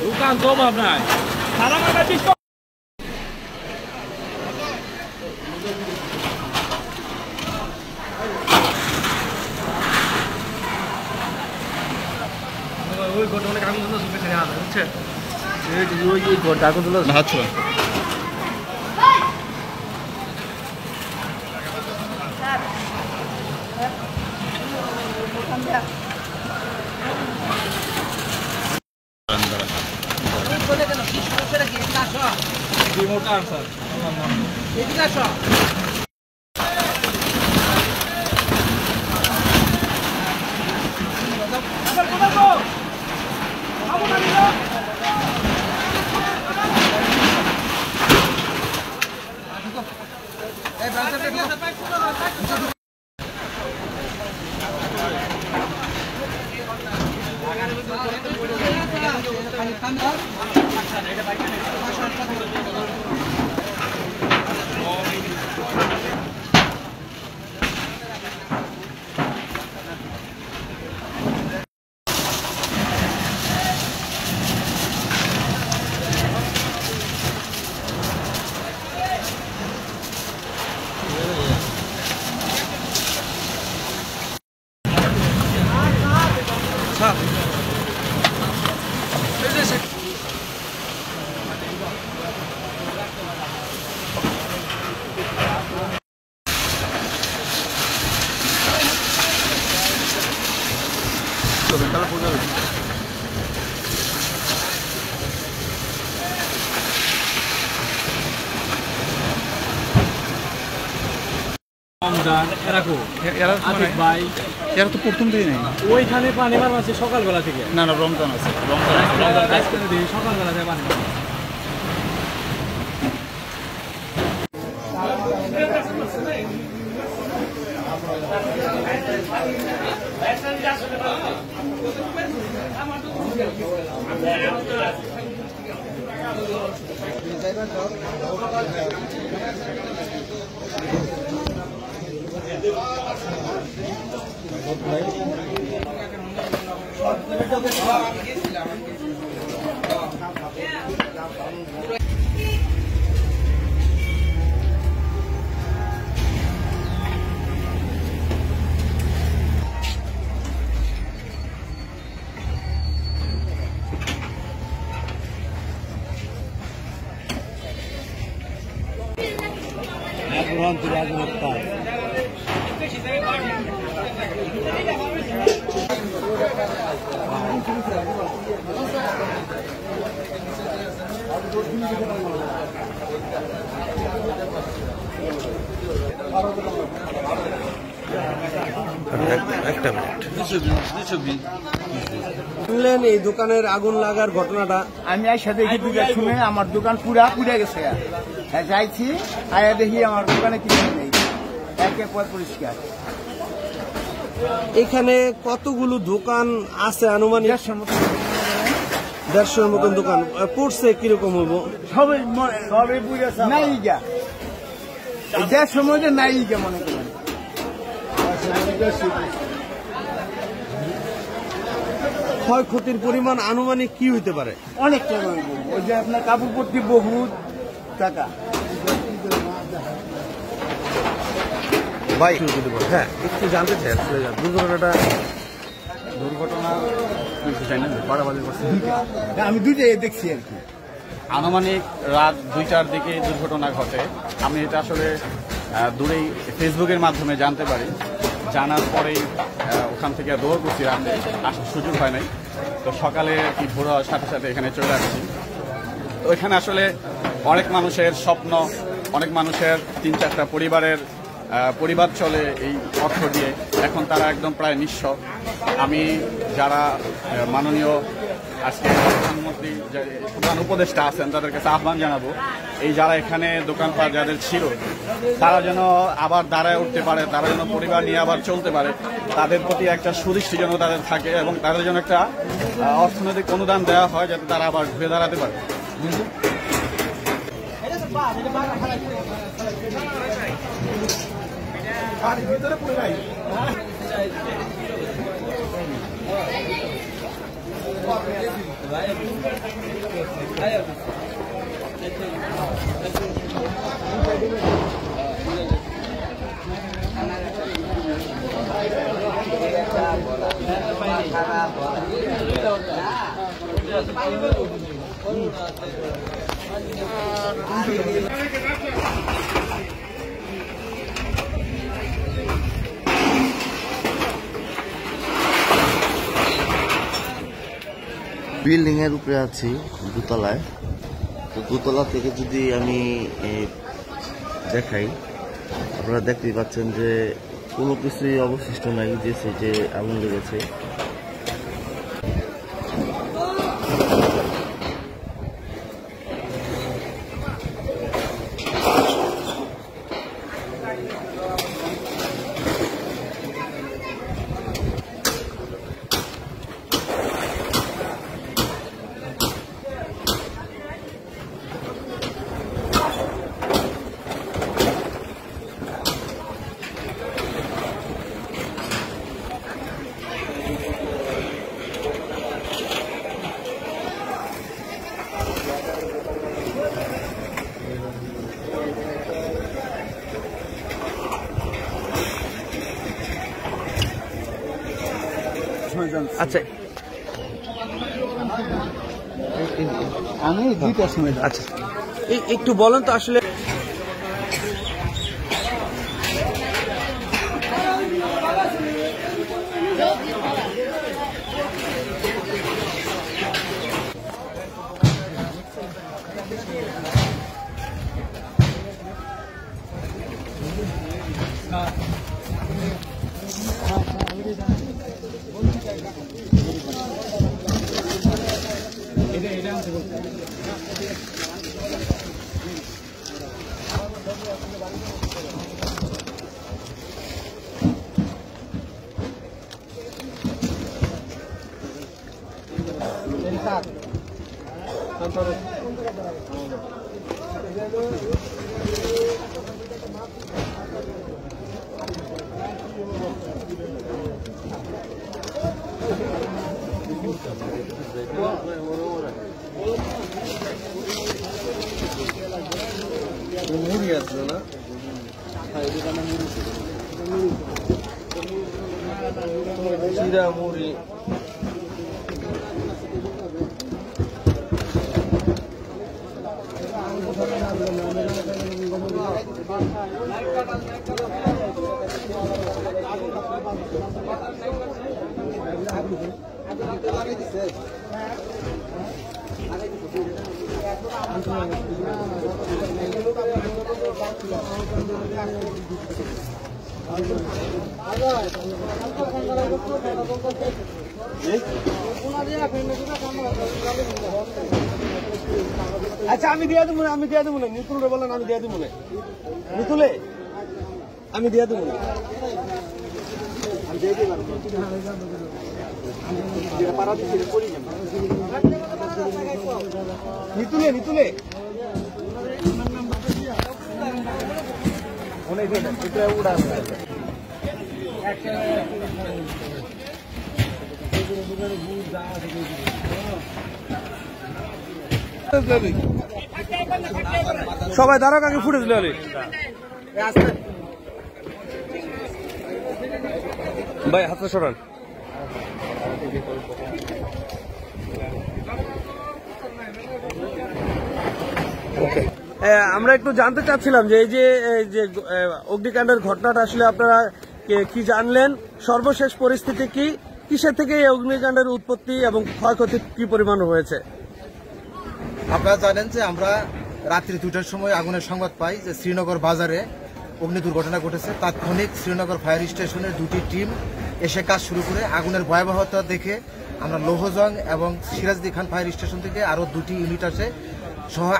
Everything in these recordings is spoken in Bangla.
দোকান জবাব নাই ওই ঘটনা কাগজ শুনতে হচ্ছে ওই কাগজ আচ্ছা মোটা স্যার এদিকে আসো এরা তো প্রথম দিন ওইখানে পানি মারছে সকালবেলা থেকে না না রমজান আছে সকালবেলা থেকে পানি শুনলেন এই দোকানের আগুন লাগার ঘটনাটা? আমি আইসা দেখি দুটো শুনে আমার দোকান পুড়ে গেছে। যাইছি আয়া দেখি আমার দোকানে কিছু নেই, একের পর পরিষ্কার। এখানে কতগুলো দোকান আছে আনুমানিক? 150-এর মতন দোকান পড়ছে। কিরকম হবো? সবে নাই গা 150 মধ্যে নাই গা মনে করেন। ক্ষয়ক্ষতির পরিমাণ আনুমানিক কি হইতে পারে? অনেক টাকা হইব। ওই যে আপনার কাপড় পত্তি বহুত টাকা। ভাই হ্যাঁ একটু জানতে চাই আসলে দুর্ঘটনা আমি দুইটাই দেখছি আর কি। আনুমানিক রাত 2টার দিকে দুর্ঘটনা ঘটে। আমি এটা আসলে দূরেই ফেসবুকের মাধ্যমে জানতে পারি। জানার পরেই ওখান থেকে দৌড় করছি, রাতে আসার সুযোগ হয় নাই। তো সকালে কি ভোর হওয়ার সাথে সাথে এখানে চলে আসছি। তো এখানে আসলে অনেক মানুষের স্বপ্ন, অনেক মানুষের 3-4টা পরিবার চলে এই অর্থ দিয়ে। এখন তারা একদম প্রায় নিঃস্ব। আমি যারা মাননীয় আজকে প্রধানমন্ত্রী প্রধান উপদেষ্টা আছেন তাদের কাছে আহ্বান জানাবো, এই যারা এখানে দোকানপাট যাদের ছিল তারা যেন আবার দাঁড়ায় উঠতে পারে, তারা যেন পরিবার নিয়ে আবার চলতে পারে, তাদের প্রতি একটা সুদৃষ্টি যেন তাদের থাকে এবং তাদের জন্য একটা অর্থনৈতিক অনুদান দেওয়া হয় যাতে তারা আবার ঘুরে দাঁড়াতে পারে। বিল্ডিং এর উপরে আছি দোতলায়। তো দোতলা থেকে যদি আমি দেখাই, আপনারা দেখতেই পাচ্ছেন যে কোনো কিছুই অবশিষ্ট নাই, যে সেটে আগুন লেগেছে। আচ্ছা আমি 2টার সময়। আচ্ছা একটু বলেন তো আসলে মুড়ি আসলো না চিরা মুড়ি আচ্ছা আমি দিয়ে দেবো না, নিতুলে বলেন আমি দিয়ে দেবো না, নিতুলে আমি দিয়ে দেবো না। নিতুলে সবাই দাঁড়াক, আগে ফুটেজ লে ভাই হাতে সরান। আমরা একটু জানতে চাচ্ছিলাম যে এই যে অগ্নিকাণ্ডের ঘটনাটা আসলে আপনারা কি জানলেন, সর্বশেষ পরিস্থিতি কি, কিসের থেকে এই অগ্নিকাণ্ডের উৎপত্তি এবং ক্ষয়ক্ষতি কি পরিমাণ হয়েছে? আপনারা জানেন যে আমরা রাত্রি 2টার সময় আগুনের সংবাদ পাই যে শ্রীনগর বাজারে অগ্নি দুর্ঘটনা ঘটেছে। তাৎক্ষণিক শ্রীনগর ফায়ার স্টেশনের 2টি টিম এসে কাজ শুরু করে আগুনের ভয়াবহতা দেখে আমরা লৌহজং এবং সিরাজদি খান ফায়ার স্টেশন থেকে আরও 2টি ইউনিট আসে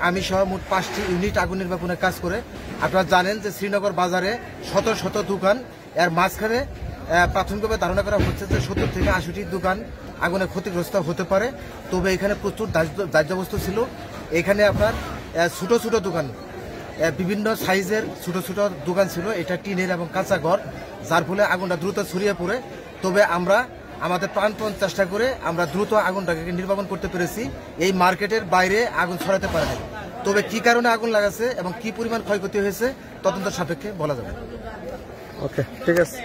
আমি সহ মোট 5টি ইউনিট আগুন নির্বাপনে কাজ করে। আপনারা জানেন যে শ্রীনগর বাজারে শত শত দোকান, এর মাঝখানে প্রাথমিকভাবে ধারণা করা হচ্ছে যে 70 থেকে 80টি দোকান আগুনে ক্ষতিগ্রস্ত হতে পারে। তবে এখানে প্রচুর দাহ্যবস্তু ছিল। এখানে আপনার ছোট ছোট দোকান, বিভিন্ন সাইজের ছোট ছোট দোকান ছিল। এটা টিনের এবং কাঁচা ঘর, যার ফলে আগুনটা দ্রুত ছড়িয়ে পড়ে। তবে আমরা আমাদের প্রাণপণ চেষ্টা করে আমরা দ্রুত আগুনটাকে নির্বাপন করতে পেরেছি। এই মার্কেটের বাইরে আগুন ছড়াতে পারে না। তবে কি কারণে আগুন লাগাছে এবং কি পরিমাণ ক্ষয়ক্ষতি হয়েছে তদন্ত সাপেক্ষে বলা যাবে। ওকে, ঠিক আছে।